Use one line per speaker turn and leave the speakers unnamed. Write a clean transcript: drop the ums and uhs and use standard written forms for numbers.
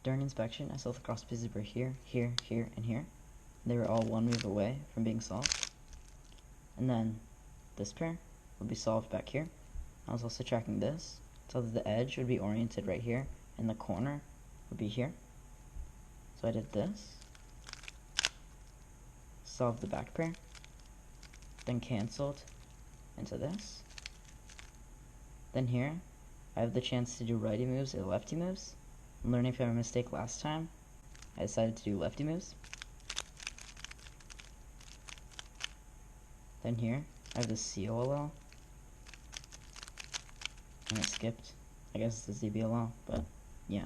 During inspection, I saw the cross pieces were here, here, here, and here. They were all one move away from being solved. And then this pair would be solved back here. I was also tracking this, so that the edge would be oriented right here, and the corner would be here. So I did this, solved the back pair, then canceled into this. Then here, I have the chance to do righty moves or lefty moves. I'm learning from a mistake last time. I decided to do lefty moves. Then here, I have the COLL. And I skipped. I guess it's the ZBLL, but yeah.